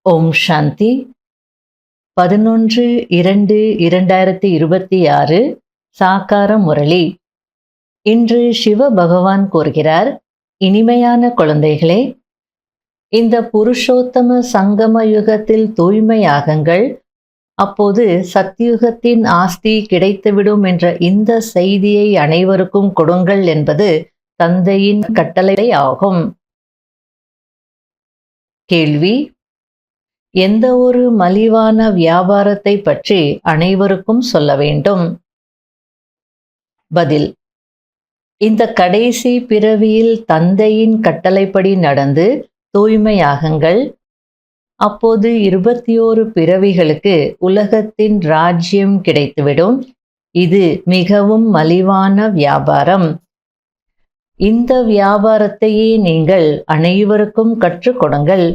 ஓம் சாந்தி. 11/2/2026 சாக்கார முரளி. இன்று சிவ பகவான் கூறுகிறார், இனிமையான குழந்தைகளே, இந்த புருஷோத்தம சங்கம யுகத்தில் தூய்மையாகுங்கள். அப்போது சத்யுகத்தின் ஆஸ்தி கிடைத்துவிடும் என்ற இந்த செய்தியை அனைவருக்கும் கொடுங்கள் என்பது தந்தையின் கட்டளை ஆகும். கேள்வி: எந்த ஒரு மலிவான வியாபாரத்தை பற்றி அனைவருக்கும் சொல்ல வேண்டும்? பதில்: இந்த கடைசி பிறவியில் தந்தையின் கட்டளைப்படி நடந்து தூய்மையாகுங்கள். அப்போது 21 பிறவிகளுக்கு உலகத்தின் ராஜ்யம் கிடைத்துவிடும். இது மிகவும் மலிவான வியாபாரம். இந்த வியாபாரத்தையே நீங்கள் அனைவருக்கும் கற்றுக் கொடுங்கள்.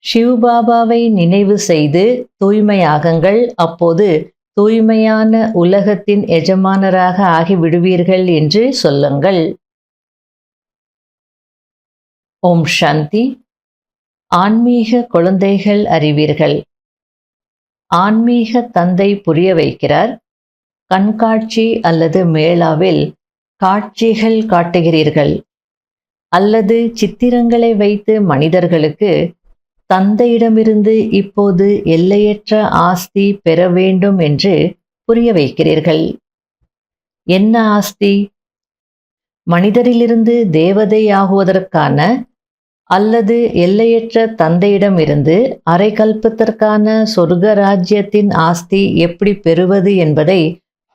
சிவபாபாவை நினைவு செய்து தூய்மையாகுங்கள். அப்போது தூய்மையான உலகத்தின் எஜமானராக ஆகிவிடுவீர்கள் என்று சொல்லுங்கள். ஓம் சாந்தி. ஆன்மீக குழந்தைகள் அறிவீர்கள். ஆன்மீக தந்தை புரிய வைக்கிறார். கண்காட்சி அல்லது மேளாவில் காட்சிகள் காட்டுகிறீர்கள் அல்லது சித்திரங்களை வைத்து மனிதர்களுக்கு தந்தையிடமிருந்து இப்போது எல்லையற்ற ஆஸ்தி பெற வேண்டும் என்று புரிய வைக்கிறீர்கள். என்ன ஆஸ்தி? மனிதரிலிருந்து தேவதை ஆகுவதற்கான அல்லது எல்லையற்ற தந்தையிடமிருந்து அரை கல்பத்திற்கான சொர்க்க ராஜ்யத்தின் ஆஸ்தி எப்படி பெறுவது என்பதை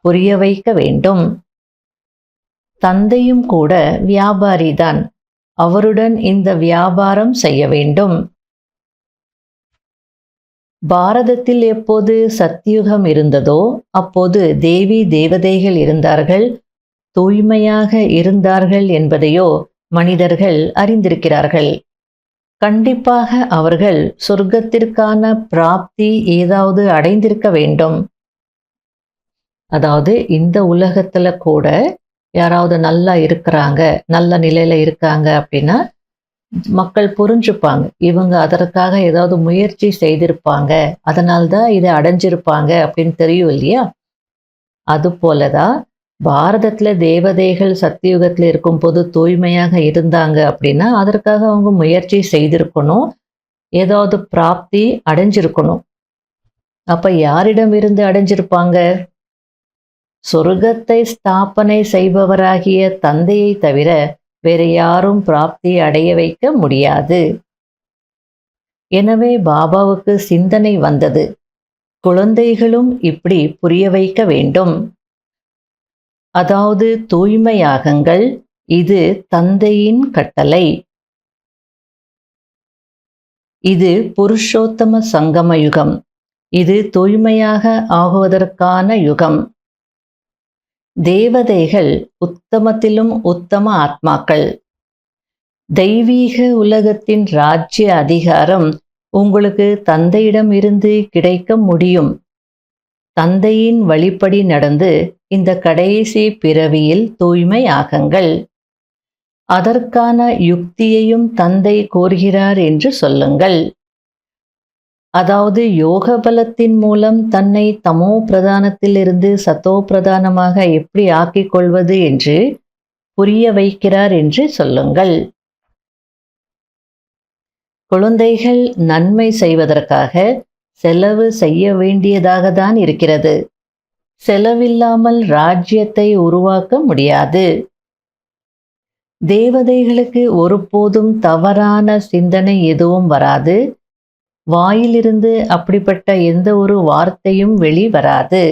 புரிய வைக்க வேண்டும். தந்தையும் கூட வியாபாரிதான். அவருடன் இந்த வியாபாரம் செய்ய வேண்டும். பாரதத்தில் எப்போது சத்யுகம் இருந்ததோ அப்போது தேவி தேவதைகள் இருந்தார்கள், தூய்மையாக இருந்தார்கள் என்பதையோ மனிதர்கள் அறிந்திருக்கிறார்கள். கண்டிப்பாக அவர்கள் சொர்க்கத்திற்கான பிராப்தி ஏதாவது அடைந்திருக்க வேண்டும். அதாவது இந்த உலகத்துல கூட யாராவது நல்லா இருக்கிறாங்க, நல்ல நிலையில இருக்காங்க அப்படின்னா மக்கள் புரிஞ்சுப்பாங்க, இவங்க அதற்காக ஏதாவது முயற்சி செய்திருப்பாங்க, அதனால்தான் இதை அடைஞ்சிருப்பாங்க அப்படின்னு தெரியும் இல்லையா? அது போலதான் பாரதத்துல தேவதைகள் சத்தியுகத்துல இருக்கும்போது தூய்மையாக இருந்தாங்க அப்படின்னா அதற்காக அவங்க முயற்சி செய்திருக்கணும், ஏதாவது பிராப்தி அடைஞ்சிருக்கணும். அப்ப யாரிடம் இருந்து அடைஞ்சிருப்பாங்க? சொர்க்கத்தை ஸ்தாபனை செய்பவராகிய தந்தையை தவிர வேற யாரும் பிராப்தி அடைய வைக்க முடியாது. எனவே பாபாவுக்கு சிந்தனை வந்தது, குழந்தைகளும் இப்படி புரிய வைக்க வேண்டும். அதாவது தூய்மையாகுங்கள், இது தந்தையின் கட்டளை. இது புருஷோத்தம சங்கம யுகம். இது தூய்மையாக ஆகுவதற்கான யுகம். தேவதைகள் உத்தமத்திலும் உத்தம ஆத்மாக்கள். தெய்வீக உலகத்தின் ராஜ்ய அதிகாரம் உங்களுக்கு தந்தையிடம் இருந்து கிடைக்க முடியும். தந்தையின் வழிப்படி நடந்து இந்த கடைசி பிறவியில் தூய்மையாகுங்கள். அதற்கான யுக்தியையும் தந்தை கோருகிறார் என்று சொல்லுங்கள். அதாவது யோக பலத்தின் மூலம் தன்னை தமோ பிரதானத்திலிருந்து சத்தோ பிரதானமாக எப்படி ஆக்கிக் கொள்வது என்று புரிய வைக்கிறார் என்று சொல்லுங்கள். குழந்தைகள் நன்மை செய்வதற்காக செலவு செய்ய வேண்டியதாக தான் இருக்கிறது. செலவில்லாமல் ராஜ்யத்தை உருவாக்க முடியாது. தேவதைகளுக்கு ஒருபோதும் தவறான சிந்தனை எதுவும் வராது. வாயிலிருந்து அப்படிப்பட்ட எந்த ஒரு வார்த்தையும் வெளிவராது.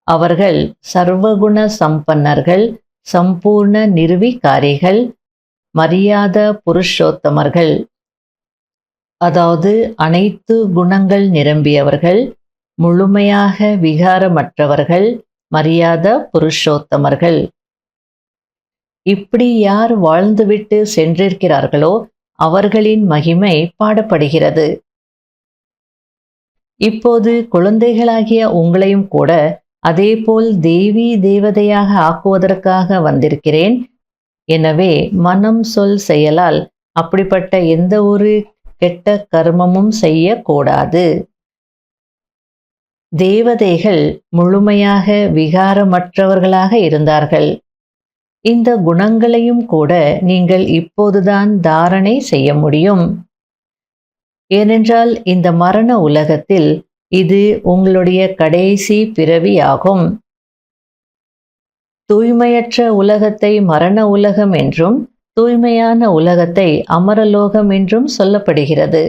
அவர்கள் சர்வகுண சம்பன்னர்கள், சம்பூர்ண நிர்விகாரிகள், மரியாத புருஷோத்தமர்கள். அதாவது அனைத்து குணங்கள் நிரம்பியவர்கள், முழுமையாக விகாரமற்றவர்கள், மரியாத புருஷோத்தமர்கள். இப்படி யார் வாழ்ந்துவிட்டு சென்றிருக்கிறார்களோ அவர்களின் மகிமை பாடப்படுகிறது. இப்போது குழந்தைகளாகிய உங்களையும் கூட அதேபோல் தேவி தேவதையாக ஆக்குவதற்காக வந்திருக்கிறேன். எனவே மனம் சொல் செயலால் அப்படிப்பட்ட எந்த ஒரு கெட்ட கர்மமும் செய்யக்கூடாது. தேவதைகள் முழுமையாக விகாரமற்றவர்களாக இருந்தார்கள். இந்த குணங்களையும் கூட நீங்கள் இப்போதுதான் தாரணை செய்ய முடியும். ஏனென்றால் இந்த மரண உலகத்தில் இது உங்களுடைய கடைசி பிறவியாகும். தூய்மையற்ற உலகத்தை மரண உலகம் என்றும், தூய்மையான உலகத்தை அமரலோகம் என்றும் சொல்லப்படுகிறது.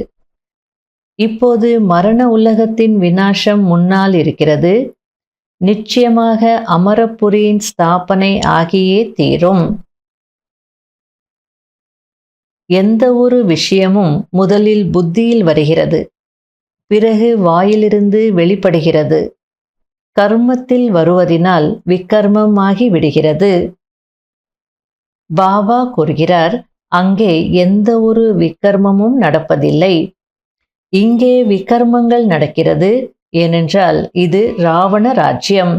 இப்போது மரண உலகத்தின் விநாசம் முன்னால் இருக்கிறது. நிச்சயமாக அமரபுரியின் ஸ்தாபனை ஆகியே தீரும். எந்த ஒரு விஷயமும் முதலில் புத்தியில் வருகிறது, பிறகு வாயிலிருந்து வெளிப்படுகிறது. கர்மத்தில் வருவதினால் விக்கர்மமாகி விடுகிறது. பாபா கூறுகிறார், அங்கே எந்த ஒரு விக்கர்மமும் நடப்பதில்லை. இங்கே விக்கர்மங்கள் நடக்கிறது. ஏனென்றால் இது ராவண ராஜ்யம்.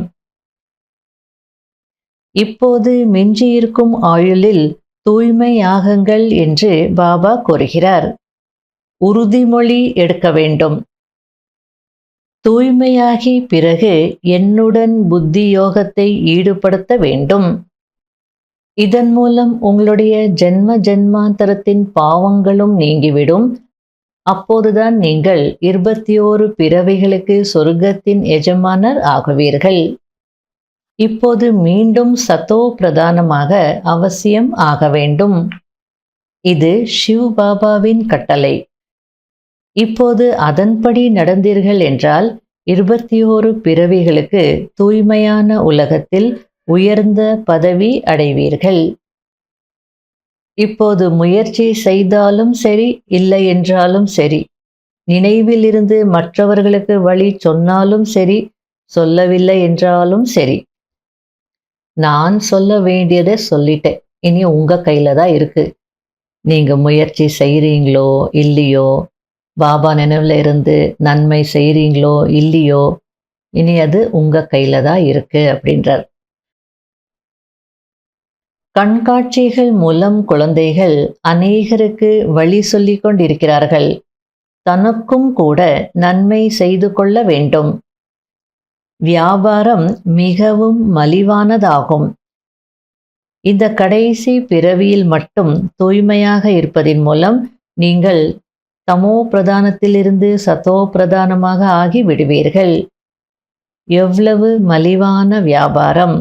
இப்போது மிஞ்சியிருக்கும் ஆயுளில் தூய்மையாகுங்கள் என்று பாபா கூறுகிறார். உறுதிமொழி எடுக்க வேண்டும். தூய்மையாகி பிறகு என்னுடன் புத்தி யோகத்தை ஈடுபடுத்த வேண்டும். இதன் மூலம் உங்களுடைய ஜென்ம ஜென்மாந்தரத்தின் பாவங்களும் நீங்கிவிடும். அப்போதுதான் நீங்கள் 21 பிறவிகளுக்கு சொர்க்கத்தின் எஜமானர் ஆகுவீர்கள். இப்போது மீண்டும் சத்தோ பிரதானமாக அவசியம் ஆக வேண்டும். இது சிவ் பாபாவின் கட்டளை. இப்போது அதன்படி நடந்தீர்கள் என்றால் 21 பிறவிகளுக்கு தூய்மையான உலகத்தில் உயர்ந்த பதவி அடைவீர்கள். இப்போது முயற்சி செய்தாலும் சரி, இல்லை என்றாலும் சரி, நினைவிலிருந்து மற்றவர்களுக்கு வழி சொன்னாலும் சரி, சொல்லவில்லை என்றாலும் சரி, நான் சொல்ல வேண்டியதை சொல்லிட்டேன். இனி உங்க கையில தான் இருக்கு. நீங்க முயற்சி செய்றீங்களோ இல்லையோ, பாபா நினைவுல இருந்து நன்மை செய்றீங்களோ இல்லையோ, இனி அது உங்க கையில தான் இருக்கு அப்படின்றார். கண்காட்சிகள் மூலம் குழந்தைகள் அநேகருக்கு வழி சொல்லிக் கொண்டிருக்கிறார்கள். தனக்கும் கூட நன்மை செய்து கொள்ள வேண்டும். வியாபாரம் மிகவும் மலிவானதாகும். இந்த கடைசி பிறவியில் மட்டும் தூய்மையாக இருப்பதின் மூலம் நீங்கள் தமோ பிரதானத்திலிருந்து சத்தோ பிரதானமாக ஆகி விடுவீர்கள். எவ்வளவு மலிவான வியாபாரம்!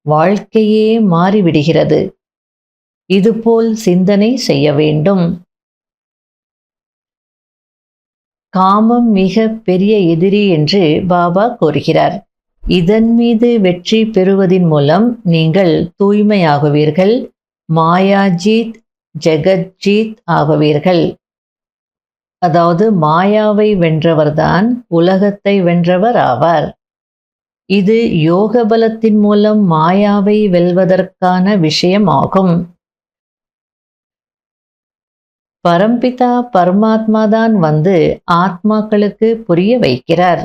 வாழ்க்கையே மாறிவிடுகிறது. இதுபோல் சிந்தனை செய்ய வேண்டும். காமம் மிக பெரிய எதிரி என்று பாபா கூறுகிறார். இதன் மீது வெற்றி பெறுவதின் மூலம் நீங்கள் தூய்மையாகுவீர்கள். மாயாஜீத், ஜெகத்ஜீத் ஆகுவீர்கள். அதாவது மாயாவை வென்றவர்தான் உலகத்தை வென்றவர் ஆவார். இது யோக பலத்தின் மூலம் மாயாவை வெல்வதற்கான விஷயமாகும். பரம்பிதா பரமாத்மா தான் வந்து ஆத்மாக்களுக்கு புரிய வைக்கிறார்.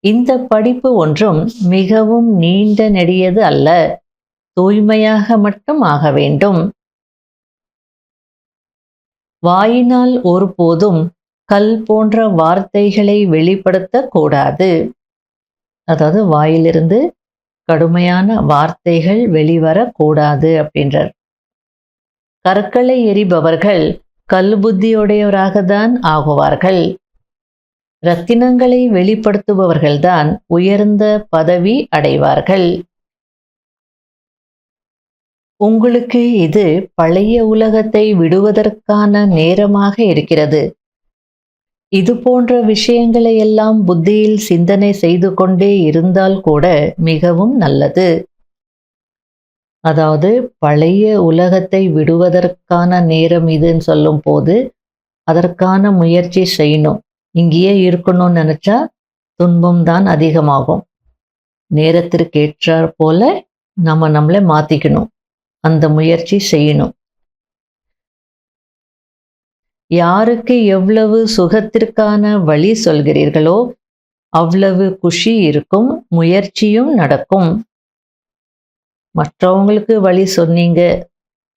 இந்த படிப்பு ஒன்றும் மிகவும் நீண்ட நெடியது அல்ல. தூய்மையாக மட்டும் ஆக வேண்டும். வாயினால் ஒருபோதும் கல் போன்ற வார்த்தைகளை வெளிப்படுத்தக் கூடாது. அதாவது வாயிலிருந்து கடுமையான வார்த்தைகள் வெளிவரக்கூடாது அப்படின்றார். கற்களை எரிபவர்கள் கல் புத்தியுடையவராகத்தான் ஆகுவார்கள். ரத்தினங்களை வெளிப்படுத்துபவர்கள்தான் உயர்ந்த பதவி அடைவார்கள். உங்களுக்கு இது பழைய உலகத்தை விடுவதற்கான நேரமாக இருக்கிறது. இது போன்ற விஷயங்களை எல்லாம் புத்தியில் சிந்தனை செய்து கொண்டே இருந்தால் கூட மிகவும் நல்லது. அதாவது பழைய உலகத்தை விடுவதற்கான நேரம் இதுன்னு சொல்லும் போது அதற்கான முயற்சி செய்யணும். இங்கேயே இருக்கணும்னு நினைச்சா துன்பம் தான் அதிகமாகும். நேரத்திற்கு ஏற்றாற் போல நம்மளை மாத்திக்கணும். அந்த முயற்சி செய்யணும். யாருக்கு எவ்வளவு சுகத்திற்கான வழி சொல்கிறீர்களோ அவ்வளவு குஷி இருக்கும், முயற்சியும் நடக்கும். மற்றவங்களுக்கு வழி சொன்னீங்க,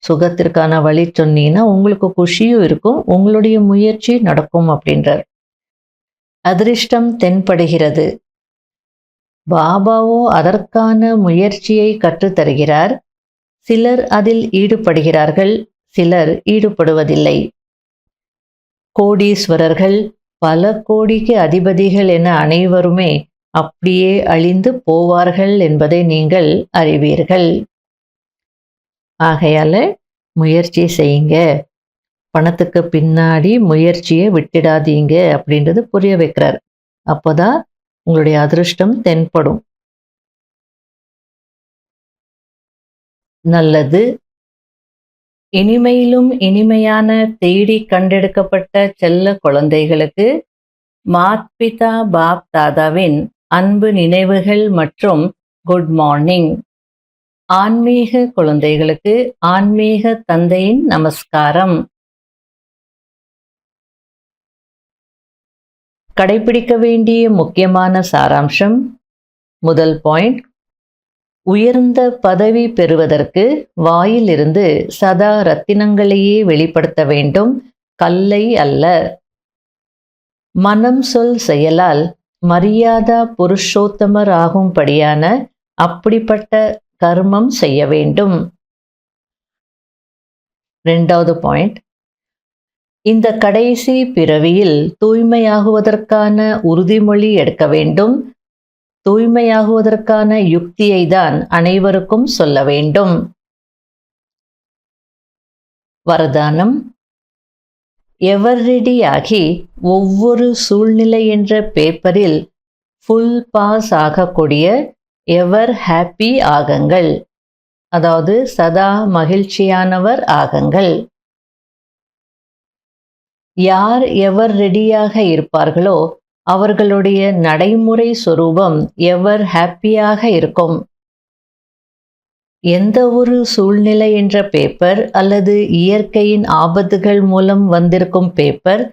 சுகத்திற்கான வழி சொன்னீங்கன்னா உங்களுக்கு குஷியும் இருக்கும், உங்களுடைய முயற்சி நடக்கும் அப்படின்றார். அதிர்ஷ்டம் தென்படுகிறது. பாபாவோ அதற்கான முயற்சியை கற்றுத்தருகிறார். சிலர் அதில் ஈடுபடுகிறார்கள், சிலர் ஈடுபடுவதில்லை. கோடீஸ்வரர்கள், பல கோடிக்கு அதிபதிகள் என அனைவருமே அப்படியே அழிந்து போவார்கள் என்பதை நீங்கள் அறிவீர்கள். ஆகையால முயற்சி செய்யுங்க, பணத்துக்கு பின்னாடி முயற்சியை விட்டுடாதீங்க அப்படின்றது புரிய வைக்கிறார். அப்போதான் உங்களுடைய அதிர்ஷ்டம் தென்படும். நல்லது. இனிமையிலும் இனிமையான தேடி கண்டெடுக்கப்பட்ட செல்ல குழந்தைகளுக்கு மாத்பிதா பாப் தாதாவின் அன்பு நினைவுகள் மற்றும் குட் மார்னிங். ஆன்மீக குழந்தைகளுக்கு ஆன்மீக தந்தையின் நமஸ்காரம். கடைபிடிக்க வேண்டிய முக்கியமான சாராம்சம். முதல் பாயிண்ட், உயர்ந்த பதவி பெறுவதற்கு வாயிலிருந்து சதா ரத்தினங்களையே வெளிப்படுத்த வேண்டும், கல்லை அல்ல. மனம் சொல் செயலால் மரியாதா புருஷோத்தமர் ஆகும்படியான அப்படிப்பட்ட கர்மம் செய்ய வேண்டும். இரண்டாவது பாயிண்ட், இந்த கடைசி பிறவியில் தூய்மையாகுவதற்கான உறுதிமொழி எடுக்க வேண்டும். தூய்மையாகுவதற்கான யுக்தியை தான் அனைவருக்கும் சொல்ல வேண்டும். வரதானம். எவர் ரெடியாகி ஒவ்வொரு சூழ்நிலை என்ற பேப்பரில் ஃபுல் பாஸ் ஆகக்கூடிய எவர் ஹாப்பி ஆகுங்கள், அதாவது சதா மகிழ்ச்சியானவர் ஆகுங்கள். யார் எவர் ரெடியாக இருப்பார்களோ அவர்களுடைய நடைமுறை சொரூபம் எவர் ஹாப்பியாக இருக்கும். எந்த ஒரு சூழ்நிலை என்ற பேப்பர் அல்லது இயற்கையின் ஆபத்துகள் மூலம் வந்திருக்கும் பேப்பர்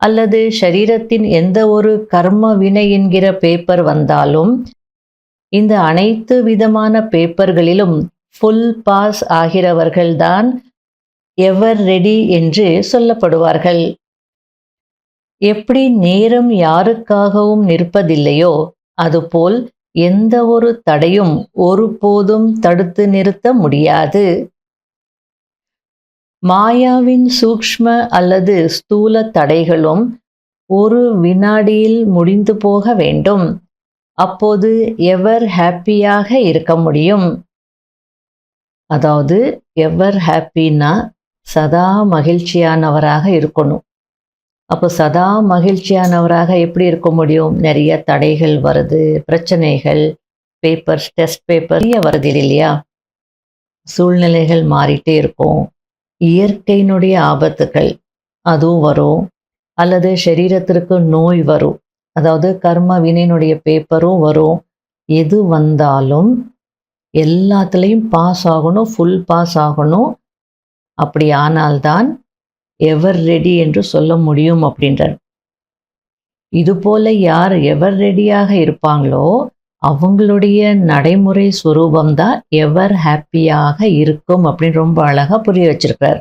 அல்லது ஷரீரத்தின் எந்த ஒரு கர்ம வினை என்கிற பேப்பர் வந்தாலும் இந்த அனைத்து விதமான பேப்பர்களிலும் ஃபுல் பாஸ் ஆகிறவர்கள்தான் எவர் ரெடி என்று சொல்லப்படுவார்கள். எப்படி நேரம் யாருக்காகவும் நிற்பதில்லையோ அதுபோல் எந்த ஒரு தடையும் ஒருபோதும் தடுத்து நிறுத்த முடியாது. மாயாவின் சூக்ஷ்ம அல்லது ஸ்தூல தடைகளும் ஒரு வினாடியில் முடிந்து போக வேண்டும். அப்போது எவர் ஹாப்பியாக இருக்க முடியும். அதாவது எவர் ஹாப்பின்னா சதா மகிழ்ச்சியானவராக இருக்கணும். அப்போ சதா மகிழ்ச்சியானவராக எப்படி இருக்க முடியும்? நிறைய தடைகள் வருது, பிரச்சனைகள், பேப்பர்ஸ், டெஸ்ட் பேப்பர் நிறைய வருது இல்லையா? சூழ்நிலைகள் மாறிட்டே இருக்கும். இயற்கையினுடைய ஆபத்துகள் அதுவும் வரும், அல்லது சரீரத்திற்கு நோய் வரும், அதாவது கர்ம வினையினுடைய பேப்பரும் வரும். எது வந்தாலும் எல்லாத்துலேயும் பாஸ் ஆகணும், ஃபுல் பாஸ் ஆகணும். அப்படி ஆனால்தான் எவர் ரெடி என்று சொல்ல முடியும் அப்படின்றார். இதுபோல யார் எவர் ரெடியாக இருப்பாங்களோ அவங்களுடைய நடைமுறை ஸ்வரூபம்தான் எவர் ஹாப்பியாக இருக்கும் அப்படின்னு ரொம்ப அழகாக புரிய வச்சிருக்கிறார்.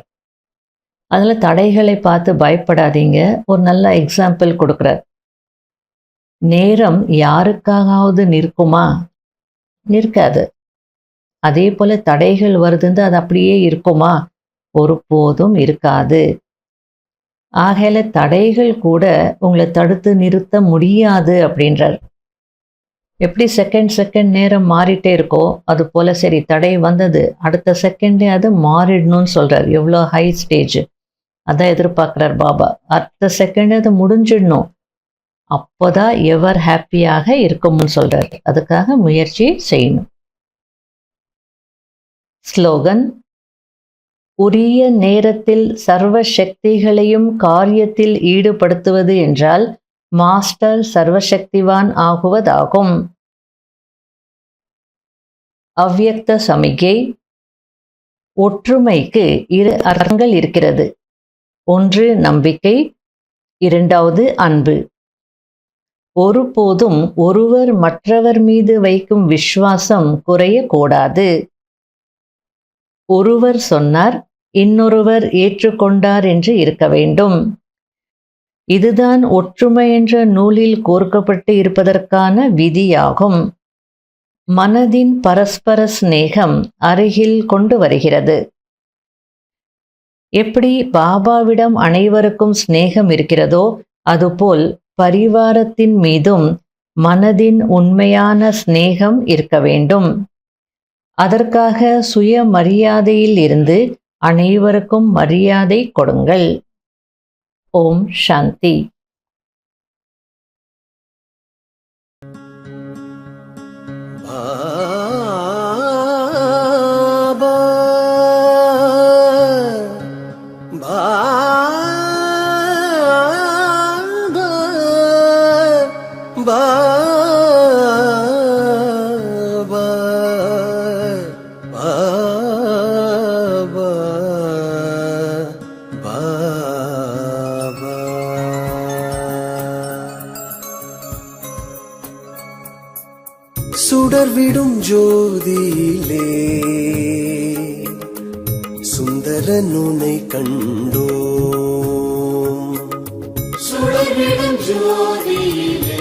அதில் தடைகளை பார்த்து பயப்படாதீங்க. ஒரு நல்ல எக்ஸாம்பிள் கொடுக்குறார். நேரம் யாருக்காவது நிற்குமா? நிற்காது. அதே போல தடைகள் வருதுன்னு அது அப்படியே இருக்குமா? ஒருபோதும் இருக்காது. ஆகையில தடைகள் கூட உங்களை தடுத்து நிறுத்த முடியாது அப்படின்றார். எப்படி செகண்ட் நேரம் மாறிட்டே இருக்கோ அது போல சரி தடை வந்தது, அடுத்த செகண்டே அது மாறிடணும்னு சொல்றார். எவ்வளோ ஹை ஸ்டேஜ் அதான் எதிர்பார்க்குறார் பாபா. அடுத்த செகண்டே அது முடிஞ்சிடணும். அப்போதான் எவர் ஹாப்பியாக இருக்கும்னு சொல்றார். அதுக்காக முயற்சி செய்யணும். ஸ்லோகன். உரிய நேரத்தில் சர்வ சக்திகளையும் காரியத்தில் ஈடுபடுத்துவது என்றால் மாஸ்டர் சர்வசக்திவான் ஆகுவதாகும். அவ்யக்த சமிகை. ஒற்றுமைக்கு இரு அர்த்தங்கள் இருக்கிறது. ஒன்று நம்பிக்கை, இரண்டாவது அன்பு. ஒருபோதும் ஒருவர் மற்றவர் மீது வைக்கும் விசுவாசம் குறையக்கூடாது. ஒருவர் சொன்னார், இன்னொருவர் ஏற்றுக்கொண்டார் என்று இருக்க வேண்டும். இதுதான் ஒற்றுமை என்ற நூலில் கோர்க்கப்பட்டு இருப்பதற்கான விதியாகும். மனதின் பரஸ்பர சிநேகம் அருகில் கொண்டு வருகிறது. எப்படி பாபாவிடம் அனைவருக்கும் சிநேகம் இருக்கிறதோ அதுபோல் பரிவாரத்தின் மீதும் மனதின் உண்மையான சிநேகம் இருக்க வேண்டும். அதற்காக சுய மரியாதையில் இருந்து அனைவருக்கும் மரியாதை கொடுங்கள். ஓம் சாந்தி. சுடர்விடும் ஜோதியிலே சுந்தரன் உன்னை கண்டோம். சுடர்விடும் ஜோதியிலே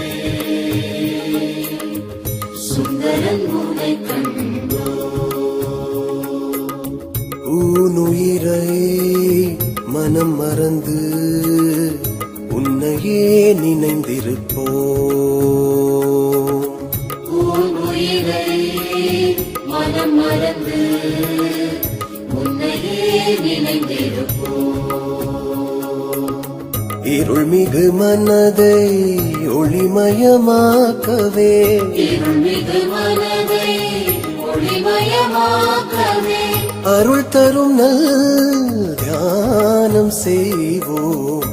சுந்தரன் உன்னை கண்டோம். ஊனுயிரை மனம் மறந்து உன்னையே நினைந்திருப்போம். உயிரை மனம் மறந்து உன்னையே நினைந்திருப்போம். இருள்மிகு மனதை ஒளிமயமாக்கவே, இருள்மிகு மனதை ஒளிமயமாக்கவே, அருள் தரும் நல் தியானம் செய்வோம்.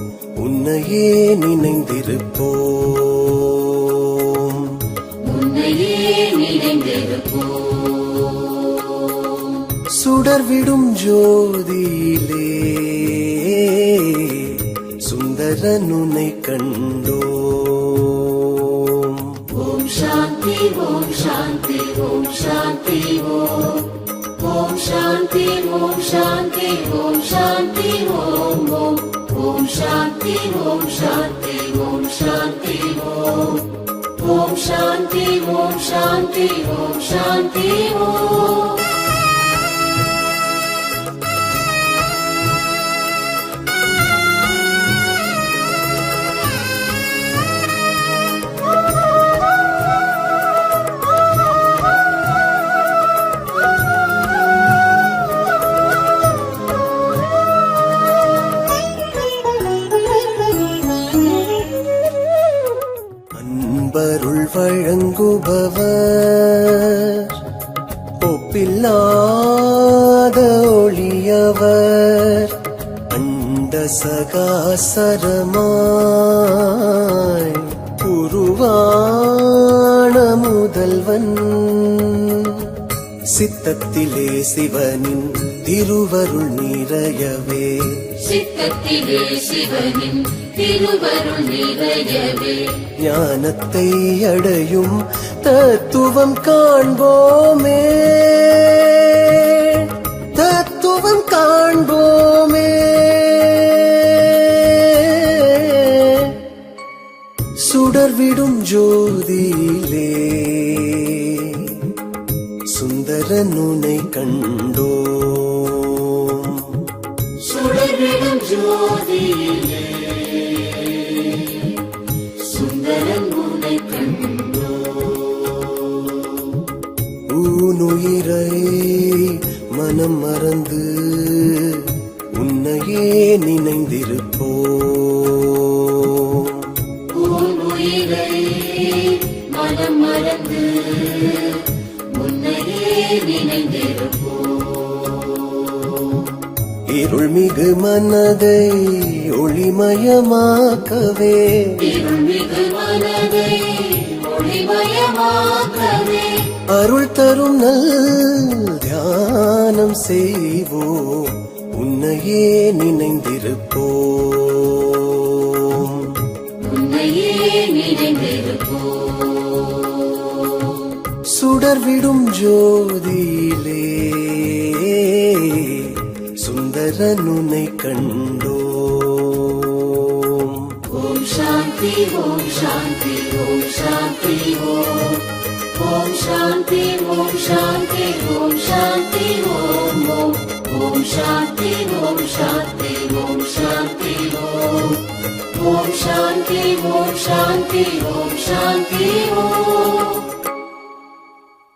உன்னையே நினைந்திருப்போம். உன்னையே நினைந்திருப்போம். சுடர்விடும் ஜோதியிலே சுந்தரன் உன்னை கண்டோம். ஓம் சாந்தி ஓம் சாந்தி ஓம் சாந்தி ஓம். ஓம் சாந்தி ஓம் சாந்தி ஓம் சாந்தி ஓம் ஓம். ஓம் சாந்தி ஓம் சாந்தி ஓம் சாந்தி ஓம். ஓம் சாந்தி ஓம் சாந்தி ஓம் சாந்தி ஓம். அன்பருள் வழங்குபவர், ஒப்பில்லாத ஒளியவர், அண்ட சகாசரமாய் உருவான முதல்வன். சித்தத்திலே சிவனின் திருவருள் நிறையவே, சித்தத்திலே சிவனின் திருவருள் நிறையவே, ஞானத்தை அடையும் தத்துவம் காண்போமே, தத்துவம் காண்போமே. சுடர்விடும் ஜோதியிலே சுந்தரன் உன்னை கண்டோம். சுடர்விடும் ஜோதியிலே சுந்தரன் உன்னை கண்டோம். ஊனுயிரை மனம் மறந்து உன்னையே நினைந்திருப்போம். உயிரை மனம் மறந்து உன்னையே நினைந்திருப்போம். இருள்மிகு மனதை ஒளிமயமாக்கவே, இருள்மிகு மனதை ஒளிமயமாக்கவே, அருள் தரும் நல் தியானம் செய்வோம். உன்னையே நினைந்திருப்போம். உன்னையே நினைந்திருப்போம். சுடர்விடும் ஜோதியிலே ஹரனுனை கண்டோம். ஓம் சாந்தி ஓம் சாந்தி ஓம் சாந்தி ஓம். ஓம் சாந்தி ஓம் சாந்தி ஓம் சாந்தி ஓம் ஓம். ஓம் சாந்தி ஓம் சாந்தி ஓம் சாந்தி ஓம். ஓம் சாந்தி ஓம் சாந்தி ஓம் சாந்தி ஓம்.